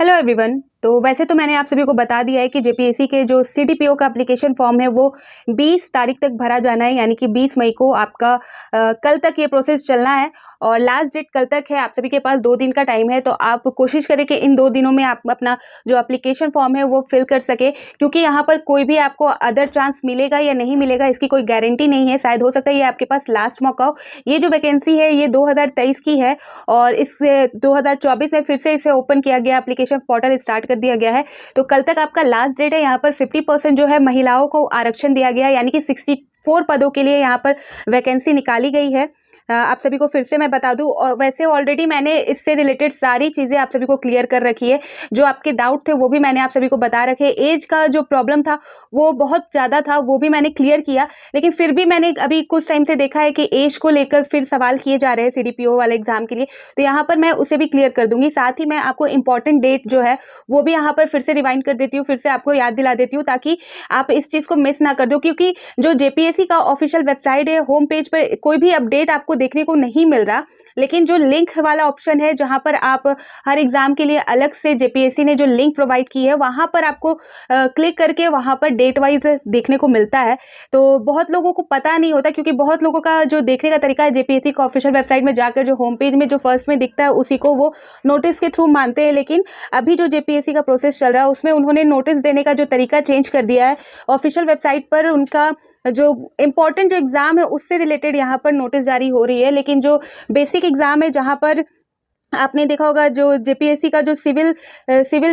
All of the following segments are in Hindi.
Hello everyone. तो वैसे तो मैंने आप सभी को बता दिया है कि जेपीएससी के जो सीडीपीओ का एप्लीकेशन फॉर्म है वो 20 तारीख तक भरा जाना है, यानी कि 20 मई को आपका कल तक ये प्रोसेस चलना है और लास्ट डेट कल तक है। आप सभी के पास 2 दिन का टाइम है, तो आप कोशिश करें कि इन 2 दिनों में आप अपना जो एप्लीकेशन फॉर्म है वो फिल कर सके, क्योंकि यहाँ पर कोई भी आपको अदर चांस मिलेगा या नहीं मिलेगा इसकी कोई गारंटी नहीं है। शायद हो सकता है ये आपके पास लास्ट मौका हो। ये जो वैकेंसी है ये 2023 की है और इस 2024 में फिर से इसे ओपन किया गया, एप्लीकेशन पोर्टल स्टार्ट कर दिया गया है। तो कल तक आपका लास्ट डेट है। यहाँ पर 50% जो है महिलाओं को आरक्षण दिया गया है, यानी कि 64 पदों के लिए यहाँ पर वैकेंसी निकाली गई है। आप सभी को फिर से मैं बता दूं, और वैसे ऑलरेडी मैंने इससे रिलेटेड सारी चीज़ें आप सभी को क्लियर कर रखी है। जो आपके डाउट थे वो भी मैंने आप सभी को बता रखे। एज का जो प्रॉब्लम था वो बहुत ज़्यादा था, वो भी मैंने क्लियर किया, लेकिन फिर भी मैंने अभी कुछ टाइम से देखा है कि एज को लेकर फिर सवाल किए जा रहे हैं सीडीपीओ वाले एग्जाम के लिए, तो यहाँ पर मैं उसे भी क्लियर कर दूंगी। साथ ही मैं आपको इंपॉर्टेंट डेट जो है वो भी यहाँ पर फिर से रिवाइंड कर देती हूँ, फिर से आपको याद दिला देती हूँ, ताकि आप इस चीज़ को मिस ना कर दो। क्योंकि जो जेपीएससी का ऑफिशियल वेबसाइट है, होम पेज पर कोई भी अपडेट आपको देखने को नहीं मिल रहा, लेकिन जो लिंक वाला ऑप्शन है जहां पर आप हर एग्जाम के लिए अलग से जेपीएससी ने जो लिंक प्रोवाइड की है वहां पर आपको क्लिक करके वहां पर डेट वाइज देखने को मिलता है। तो बहुत लोगों को पता नहीं होता, क्योंकि बहुत लोगों का जो देखने का तरीका है जेपीएससी का ऑफिशियल वेबसाइट में जाकर जो होम पेज में जो फर्स्ट में दिखता है उसी को वो नोटिस के थ्रू मानते हैं। लेकिन अभी जो जेपीएससी का प्रोसेस चल रहा है उसमें उन्होंने नोटिस देने का जो तरीका चेंज कर दिया है। ऑफिशियल वेबसाइट पर उनका जो इम्पोर्टेंट जो एग्जाम है उससे रिलेटेड यहाँ पर नोटिस जारी हो रही है, लेकिन जो बेसिक एग्जाम है जहाँ पर आपने देखा होगा जो जेपीएससी का जो सिविल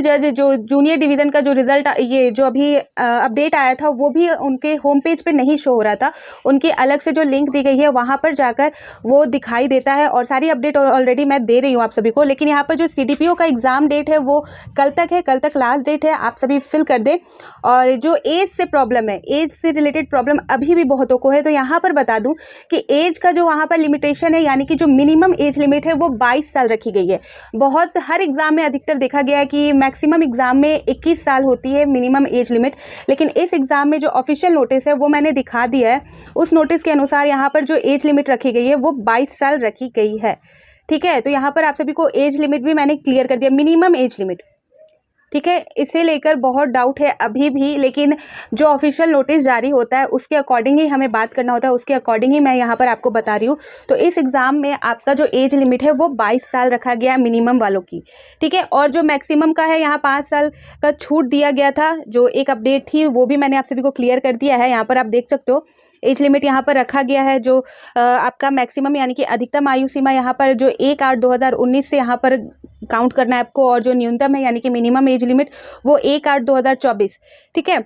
जज जो जूनियर डिवीज़न का जो रिजल्ट ये जो अभी अपडेट आया था वो भी उनके होम पेज पे नहीं शो हो रहा था। उनकी अलग से जो लिंक दी गई है वहाँ पर जाकर वो दिखाई देता है, और सारी अपडेट ऑलरेडी मैं दे रही हूँ आप सभी को। लेकिन यहाँ पर जो सीडीपीओ का एग्ज़ाम डेट है वो कल तक है, कल तक लास्ट डेट है, आप सभी फिल कर दें। और जो एज से प्रॉब्लम है, एज से रिलेटेड प्रॉब्लम अभी भी बहुतों को है, तो यहाँ पर बता दूँ कि एज का जो वहाँ पर लिमिटेशन है, यानी कि जो मिनिमम एज लिमिट है वो 22 साल रखी गई है। बहुत हर एग्जाम में अधिकतर देखा गया है कि मैक्सिमम एग्जाम में 21 साल होती है मिनिमम एज लिमिट, लेकिन इस एग्जाम में जो ऑफिशियल नोटिस है वो मैंने दिखा दिया है। उस नोटिस के अनुसार यहाँ पर जो एज लिमिट रखी गई है वो 22 साल रखी गई है। ठीक है, तो यहाँ पर आप सभी को एज लिमिट भी मैंने क्लियर कर दिया, मिनिमम एज लिमिट। ठीक है, इसे लेकर बहुत डाउट है अभी भी, लेकिन जो ऑफिशियल नोटिस जारी होता है उसके अकॉर्डिंग ही हमें बात करना होता है, उसके अकॉर्डिंग ही मैं यहाँ पर आपको बता रही हूँ। तो इस एग्ज़ाम में आपका जो एज लिमिट है वो 22 साल रखा गया है मिनिमम वालों की। ठीक है, और जो मैक्सिमम का है यहाँ 5 साल का छूट दिया गया था, जो एक अपडेट थी वो भी मैंने आप सभी को क्लियर कर दिया है। यहाँ पर आप देख सकते हो एज लिमिट यहाँ पर रखा गया है, जो आपका मैक्सिमम यानी कि अधिकतम आयु सीमा यहाँ पर जो 1/8/2019 से यहाँ पर काउंट करना है आपको, और जो न्यूनतम है यानी कि मिनिमम एज लिमिट वो 1/8/2024। ठीक है,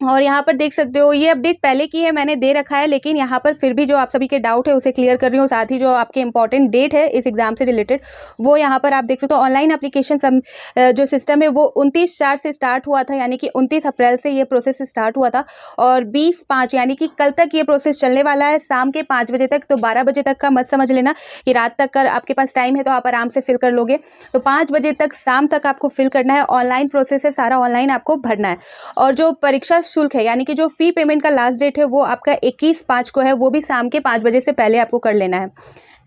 और यहाँ पर देख सकते हो ये अपडेट पहले की है, मैंने दे रखा है, लेकिन यहाँ पर फिर भी जो आप सभी के डाउट है उसे क्लियर कर रही हूँ। साथ ही जो आपके इंपॉर्टेंट डेट है इस एग्जाम से रिलेटेड वो यहाँ पर आप देख सकते हो। ऑनलाइन एप्लीकेशन जो सिस्टम है वो 29/4 से स्टार्ट हुआ था, यानी कि 29 अप्रैल से ये प्रोसेस स्टार्ट हुआ था, और 20/5 यानी कि कल तक ये प्रोसेस चलने वाला है, शाम के 5 बजे तक। तो 12 बजे तक का मत समझ लेना कि रात तक का आपके पास टाइम है तो आप आराम से फिल कर लोगे। तो 5 बजे तक शाम तक आपको फिल करना है। ऑनलाइन प्रोसेस है, सारा ऑनलाइन आपको भरना है। और जो परीक्षा शुल्क है यानी कि जो फी पेमेंट का लास्ट डेट है वो आपका 21/5 को है, वो भी शाम के 5 बजे से पहले आपको कर लेना है।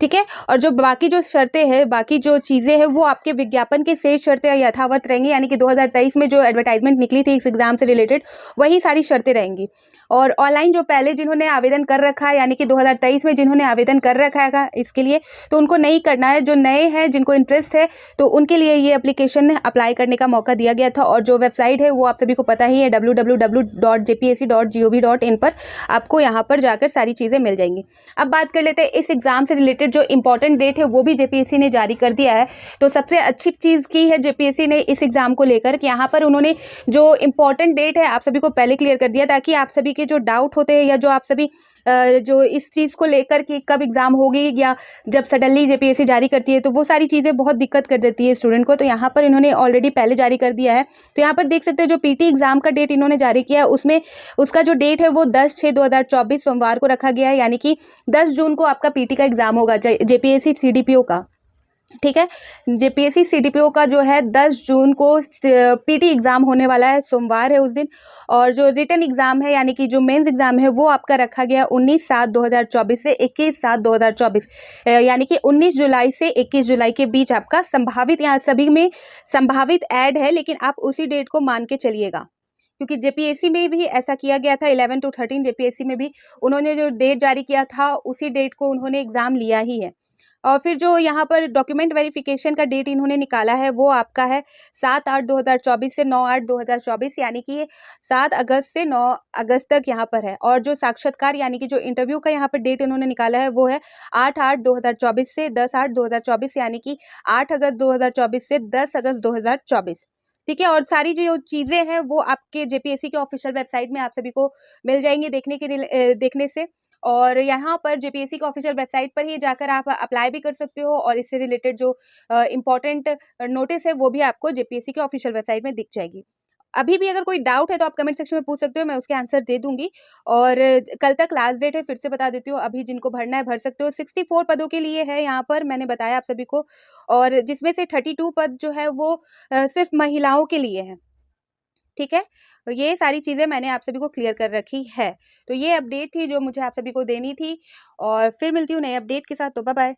ठीक है, और जो बाकी जो शर्तें हैं, बाकी जो चीज़ें हैं वो आपके विज्ञापन के शेष शर्तें यथावत रहेंगी, यानी कि 2023 में जो एडवर्टाइजमेंट निकली थी इस एग्जाम से रिलेटेड वही सारी शर्तें रहेंगी। और ऑनलाइन जो पहले जिन्होंने आवेदन कर रखा है, यानी कि 2023 में जिन्होंने आवेदन कर रखा है इसके लिए, तो उनको नहीं करना है। जो नए हैं जिनको इंटरेस्ट है तो उनके लिए ये एप्लीकेशन अप्लाई करने का मौका दिया गया था। और जो वेबसाइट है वो आप सभी को पता ही है, www.jpsc.gov.in पर आपको यहाँ पर जाकर सारी चीज़ें मिल जाएंगी। अब बात कर लेते हैं इस एग्जाम से रिलेटेड जो इंपॉर्टेंट डेट है वो भी जेपीएससी ने जारी कर दिया है। तो सबसे अच्छी चीज़ की है जेपीएससी ने इस एग्जाम को लेकर कि यहाँ पर उन्होंने जो इंपॉर्टेंट डेट है आप सभी को पहले क्लियर कर दिया, ताकि आप सभी के जो डाउट होते हैं या जो आप सभी जो इस चीज़ को लेकर कि कब एग्ज़ाम होगी या जब सडनली जेपीएससी जारी करती है तो वो सारी चीज़ें बहुत दिक्कत कर देती है स्टूडेंट को। तो यहाँ पर इन्होंने ऑलरेडी पहले जारी कर दिया है। तो यहाँ पर देख सकते हो जो पीटी एग्ज़ाम का डेट इन्होंने जारी किया है उसमें उसका जो डेट है वो 10/6/2024 सोमवार को रखा गया है, यानी कि 10 जून को आपका पीटी का एग्ज़ाम होगा जेपीएससी सीडीपीओ का। ठीक है। जेपीएससी सीडीपीओ का जो है 10 जून को पीटी एग्ज़ाम होने वाला है, सोमवार है उस दिन। और जो रिटन एग्ज़ाम है यानी कि जो मेंस एग्ज़ाम है वो आपका रखा गया 19/7/2024 से 21/7/2024, यानी कि 19 जुलाई से 21 जुलाई के बीच आपका संभावित, यहाँ सभी में संभावित ऐड है, लेकिन आप उसी डेट को मान के चलिएगा, क्योंकि जेपीएससी में भी ऐसा किया गया था। 11 to 13 जेपीएससी में भी उन्होंने जो डेट जारी किया था उसी डेट को उन्होंने एग्ज़ाम लिया ही है। और फिर जो यहाँ पर डॉक्यूमेंट वेरिफिकेशन का डेट इन्होंने निकाला है वो आपका है 7/8/2024 से 9/8/2024, यानी कि ये 7 अगस्त से 9 अगस्त तक यहाँ पर है। और जो साक्षात्कार यानी कि जो इंटरव्यू का यहाँ पर डेट इन्होंने निकाला है वो है 8/8/2024 से 10/8/2024, यानी कि 8 अगस्त 2024 से 10 अगस्त 2024। ठीक है। और सारी जो चीज़ें हैं वो आपके जेपीएससी के ऑफिशियल वेबसाइट में आप सभी को मिल जाएंगी देखने से। और यहाँ पर जेपीएससी के ऑफिशियल वेबसाइट पर ही जाकर आप अप्लाई भी कर सकते हो, और इससे रिलेटेड जो इम्पोर्टेंट नोटिस है वो भी आपको जेपीएससी के ऑफिशियल वेबसाइट में दिख जाएगी। अभी भी अगर कोई डाउट है तो आप कमेंट सेक्शन में पूछ सकते हो, मैं उसके आंसर दे दूंगी। और कल तक लास्ट डेट है, फिर से बता देती हूँ, अभी जिनको भरना है भर सकते हो। 64 पदों के लिए है यहाँ पर, मैंने बताया आप सभी को, और जिसमें से 32 पद जो है वो सिर्फ महिलाओं के लिए है। ठीक है। तो ये सारी चीज़ें मैंने आप सभी को क्लियर कर रखी है। तो ये अपडेट थी जो मुझे आप सभी को देनी थी, और फिर मिलती हूँ नए अपडेट के साथ। तो बाय बाय।